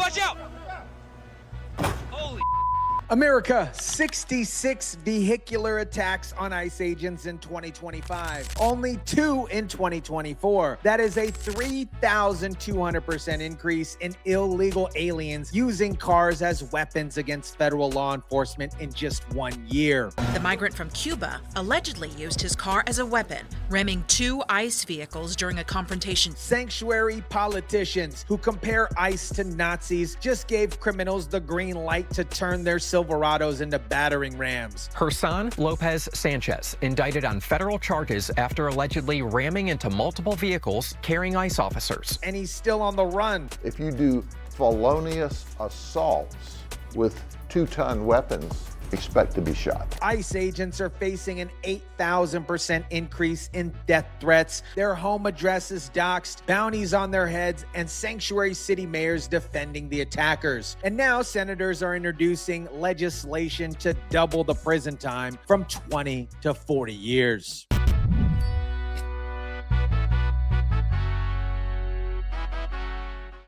watch out! Holy America, 66 vehicular attacks on ICE agents in 2025. Only 2 in 2024. That is a 3,200% increase in illegal aliens using cars as weapons against federal law enforcement in just 1 year. The migrant from Cuba allegedly used his car as a weapon, ramming 2 ICE vehicles during a confrontation. Sanctuary politicians who compare ICE to Nazis just gave criminals the green light to turn their Silverados into battering rams. Jerson Lopez-Sanchez indicted on federal charges after allegedly ramming into multiple vehicles carrying ICE officers. And he's still on the run. If you do felonious assaults with 2-ton weapons, expect to be shot. ICE agents are facing an 8,000% increase in death threats, their home addresses doxxed, bounties on their heads, and sanctuary city mayors defending the attackers. And now senators are introducing legislation to double the prison time from 20 to 40 years.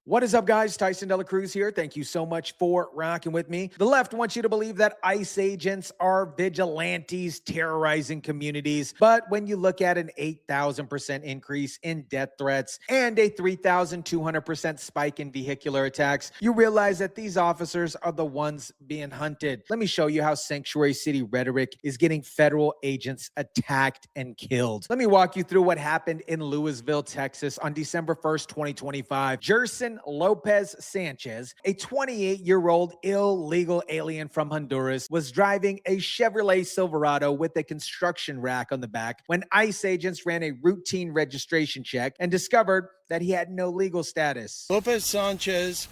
What is up, guys? Tyson DeLaCruz here. Thank you so much for rocking with me. The left wants you to believe that ICE agents are vigilantes terrorizing communities. But when you look at an 8,000% increase in death threats and a 3,200% spike in vehicular attacks, you realize that these officers are the ones being hunted. Let me show you how sanctuary city rhetoric is getting federal agents attacked and killed. Let me walk you through what happened in Lewisville, Texas on December 1st, 2025. Jerson Lopez-Sanchez, a 28-year-old illegal alien from Honduras, was driving a Chevrolet Silverado with a construction rack on the back when ICE agents ran a routine registration check and discovered that he had no legal status. Lopez-Sanchez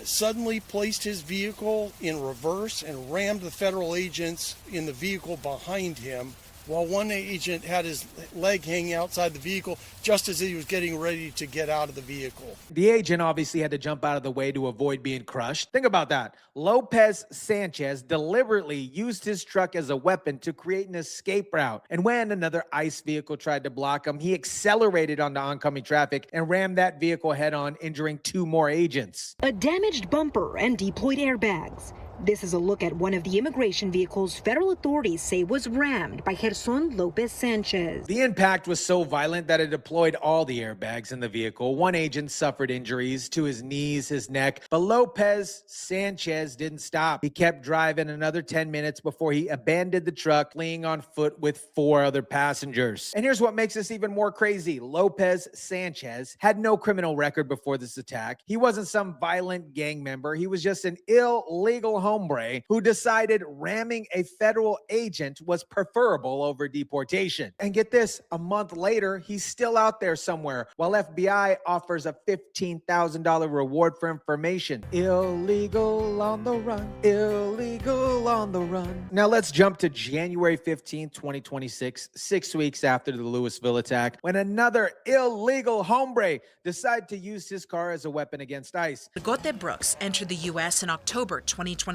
suddenly placed his vehicle in reverse and rammed the federal agents in the vehicle behind him, while one agent had his leg hanging outside the vehicle just as he was getting ready to get out of the vehicle. The agent obviously had to jump out of the way to avoid being crushed. Think about that. Lopez-Sanchez deliberately used his truck as a weapon to create an escape route. And when another ICE vehicle tried to block him, he accelerated onto oncoming traffic and rammed that vehicle head-on, injuring 2 more agents. A damaged bumper and deployed airbags. This is a look at one of the immigration vehicles federal authorities say was rammed by Jerson Lopez-Sanchez. The impact was so violent that it deployed all the airbags in the vehicle. One agent suffered injuries to his knees, his neck, but Lopez-Sanchez didn't stop. He kept driving another 10 minutes before he abandoned the truck, fleeing on foot with 4 other passengers. And here's what makes this even more crazy. Lopez-Sanchez had no criminal record before this attack. He wasn't some violent gang member. He was just an illegal hombre who decided ramming a federal agent was preferable over deportation. And get this, a month later, he's still out there somewhere, while FBI offers a $15,000 reward for information. Illegal on the run, illegal on the run. Now let's jump to January 15th, 2026, 6 weeks after the Louisville attack, when another illegal hombre decided to use his car as a weapon against ICE. Argote-Brooks entered the U.S. in October 2024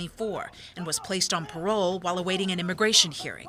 and was placed on parole while awaiting an immigration hearing.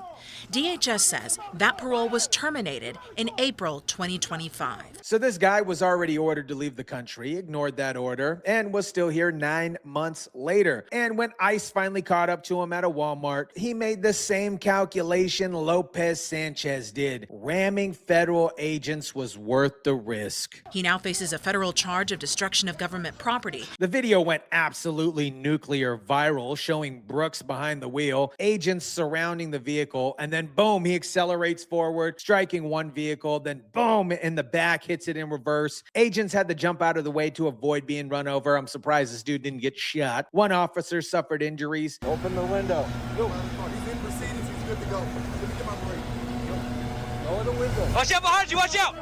DHS says that parole was terminated in April 2025. So this guy was already ordered to leave the country, ignored that order, and was still here 9 months later. And when ICE finally caught up to him at a Walmart, he made the same calculation Lopez-Sanchez did. Ramming federal agents was worth the risk. He now faces a federal charge of destruction of government property. The video went absolutely nuclear viral, showing Brooks behind the wheel, agents surrounding the vehicle, and then boom, he accelerates forward, striking one vehicle, then boom, in the back, hits it in reverse. Agents had to jump out of the way to avoid being run over. I'm surprised this dude didn't get shot. One officer suffered injuries. Open the window. Go. He's in proceedings. He's good to go. Let me get my brake. Go. Lower the window. Watch out behind you, watch out!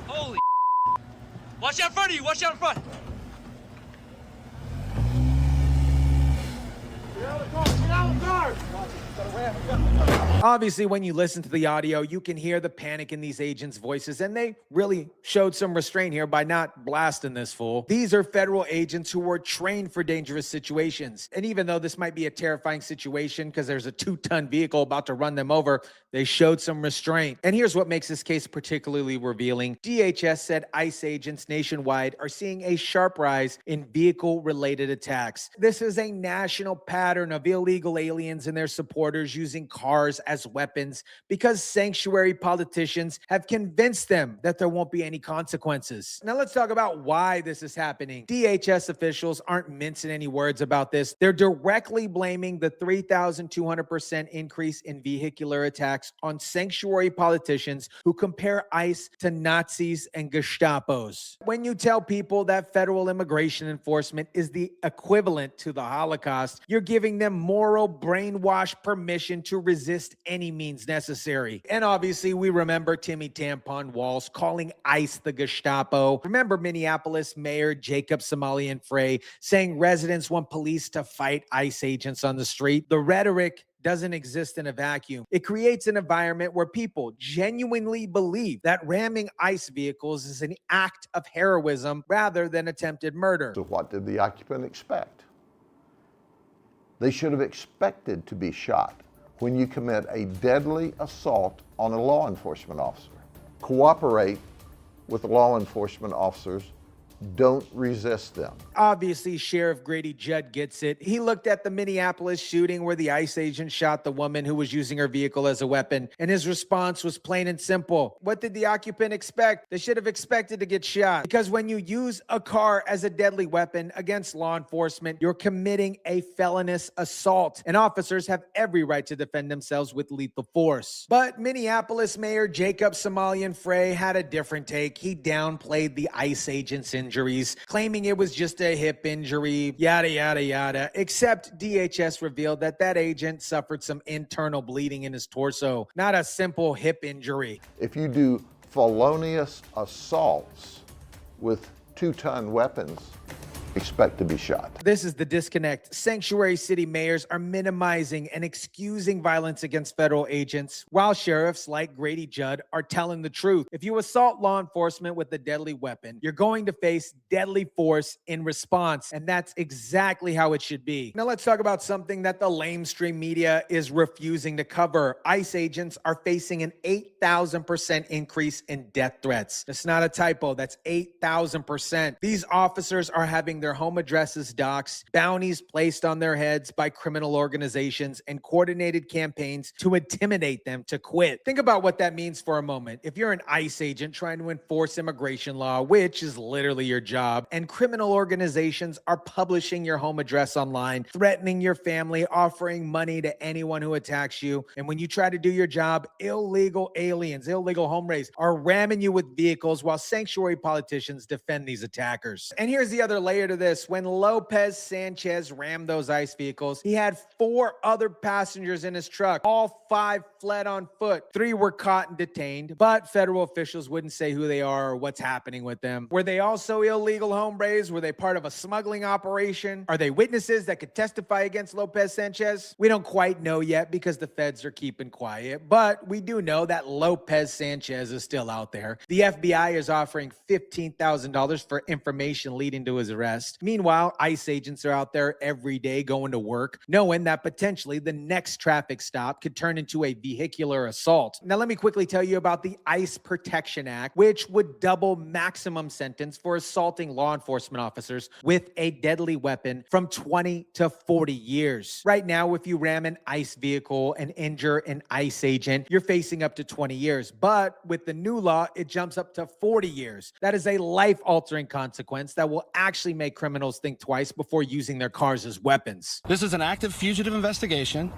Holy watch out in front of you, watch out in front! Get out of the car. Get out of the car. Obviously, when you listen to the audio, you can hear the panic in these agents' voices, and they really showed some restraint here by not blasting this fool. These are federal agents who were trained for dangerous situations. And even though this might be a terrifying situation because there's a 2-ton vehicle about to run them over, they showed some restraint. And here's what makes this case particularly revealing. DHS said ICE agents nationwide are seeing a sharp rise in vehicle-related attacks. This is a national pattern of illegal aliens and their supporters using cars as weapons because sanctuary politicians have convinced them that there won't be any consequences. Now let's talk about why this is happening. DHS officials aren't mincing any words about this. They're directly blaming the 3,200% increase in vehicular attacks on sanctuary politicians who compare ICE to Nazis and Gestapos. When you tell people that federal immigration enforcement is the equivalent to the Holocaust, you're giving them moral brainwash permission to resist any means necessary. And obviously, we remember Timmy Tampon Walls calling ICE the Gestapo. Remember Minneapolis Mayor Jacob Somalian Frey saying residents want police to fight ICE agents on the street. The rhetoric doesn't exist in a vacuum. It creates an environment where people genuinely believe that ramming ICE vehicles is an act of heroism rather than attempted murder. So what did the occupant expect? They should have expected to be shot when you commit a deadly assault on a law enforcement officer. Cooperate with law enforcement officers. Don't resist them. Obviously, Sheriff Grady Judd gets it. He looked at the Minneapolis shooting where the ICE agent shot the woman who was using her vehicle as a weapon, and his response was plain and simple. What did the occupant expect? They should have expected to get shot. Because when you use a car as a deadly weapon against law enforcement, you're committing a felonious assault, and officers have every right to defend themselves with lethal force. But Minneapolis Mayor Jacob Somalian Frey had a different take. He downplayed the ICE agent's injuries, claiming it was just a hip injury, yada, yada, yada, except DHS revealed that that agent suffered some internal bleeding in his torso, not a simple hip injury. If you do felonious assaults with 2-ton weapons, expect to be shot. This is the disconnect. Sanctuary city mayors are minimizing and excusing violence against federal agents, while sheriffs like Grady Judd are telling the truth. If you assault law enforcement with a deadly weapon, you're going to face deadly force in response, and that's exactly how it should be. Now let's talk about something that the lamestream media is refusing to cover. ICE agents are facing an 8,000% increase in death threats. That's not a typo. That's 8,000%. These officers are having their home addresses doxxed, bounties placed on their heads by criminal organizations, and coordinated campaigns to intimidate them to quit. Think about what that means for a moment. If you're an ICE agent trying to enforce immigration law, which is literally your job, and criminal organizations are publishing your home address online, threatening your family, offering money to anyone who attacks you, and when you try to do your job, illegal aliens, illegal home raids are ramming you with vehicles while sanctuary politicians defend these attackers. And here's the other layer to this. When Lopez-Sanchez rammed those ICE vehicles, he had 4 other passengers in his truck. All 5 fled on foot. 3 were caught and detained, but federal officials wouldn't say who they are or what's happening with them. Were they also illegal hombres? Were they part of a smuggling operation? Are they witnesses that could testify against Lopez-Sanchez? We don't quite know yet because the feds are keeping quiet, but we do know that Lopez-Sanchez is still out there. The FBI is offering $15,000 for information leading to his arrest. Meanwhile, ICE agents are out there every day going to work, knowing that potentially the next traffic stop could turn into a vehicular assault. Now, let me quickly tell you about the ICE Protection Act, which would double maximum sentence for assaulting law enforcement officers with a deadly weapon from 20 to 40 years. Right now, if you ram an ICE vehicle and injure an ICE agent, you're facing up to 20 years. But with the new law, it jumps up to 40 years. That is a life-altering consequence that will actually make criminals think twice before using their cars as weapons. This is an active fugitive investigation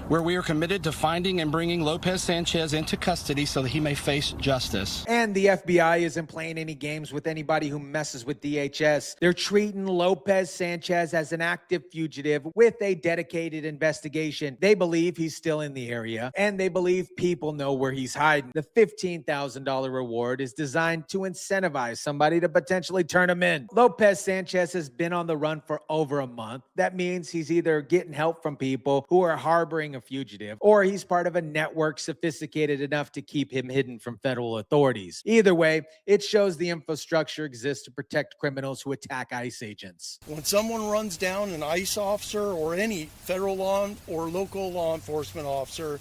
where we are committed to finding and bringing Lopez-Sanchez into custody so that he may face justice. And the FBI isn't playing any games with anybody who messes with DHS. They're treating Lopez-Sanchez as an active fugitive with a dedicated investigation. They believe he's still in the area, and they believe people know where he's hiding. The $15,000 reward is designed to incentivize somebody to potentially turn him in. Lopez-Sanchez has been on the run for over a month. That means he's either getting help from people who are harboring harboring a fugitive, or he's part of a network sophisticated enough to keep him hidden from federal authorities. Either way, it shows the infrastructure exists to protect criminals who attack ICE agents. When someone runs down an ICE officer or any federal law or local law enforcement officer,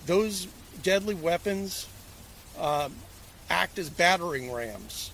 those deadly weapons act as battering rams.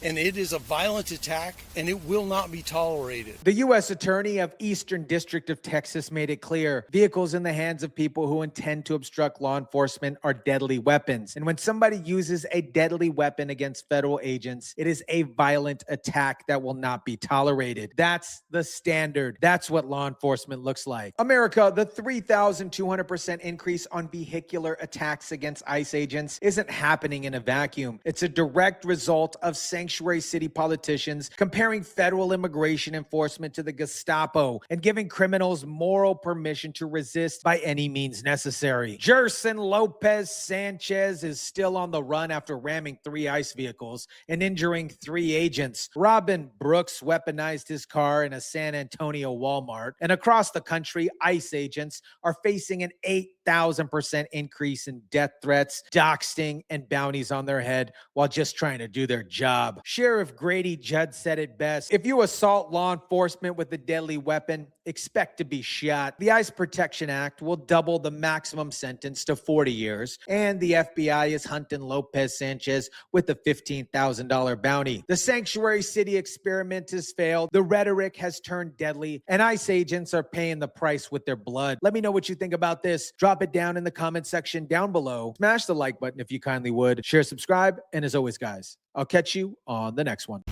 And it is a violent attack, and it will not be tolerated. The U.S. Attorney of Eastern District of Texas made it clear vehicles in the hands of people who intend to obstruct law enforcement are deadly weapons. And when somebody uses a deadly weapon against federal agents, it is a violent attack that will not be tolerated. That's the standard. That's what law enforcement looks like. America, the 3,200% increase on vehicular attacks against ICE agents isn't happening in a vacuum. It's a direct result of sanctuary city politicians comparing federal immigration enforcement to the Gestapo and giving criminals moral permission to resist by any means necessary. Jerson Lopez-Sanchez is still on the run after ramming 3 ICE vehicles and injuring 3 agents. Robyn Brooks weaponized his car in a San Antonio Walmart. And across the country, ICE agents are facing an 8,000% increase in death threats, doxing, and bounties on their head while just trying to do their job. Sheriff Grady Judd said it best: if you assault law enforcement with a deadly weapon, expect to be shot. The ICE Protection Act will double the maximum sentence to 40 years, and the FBI is hunting Lopez-Sanchez with a $15,000 bounty. The sanctuary city experiment has failed, the rhetoric has turned deadly, and ICE agents are paying the price with their blood. Let me know what you think about this. Drop it down in the comment section down below. Smash the like button if you kindly would. Share, subscribe, and as always, guys, I'll catch you on the next one.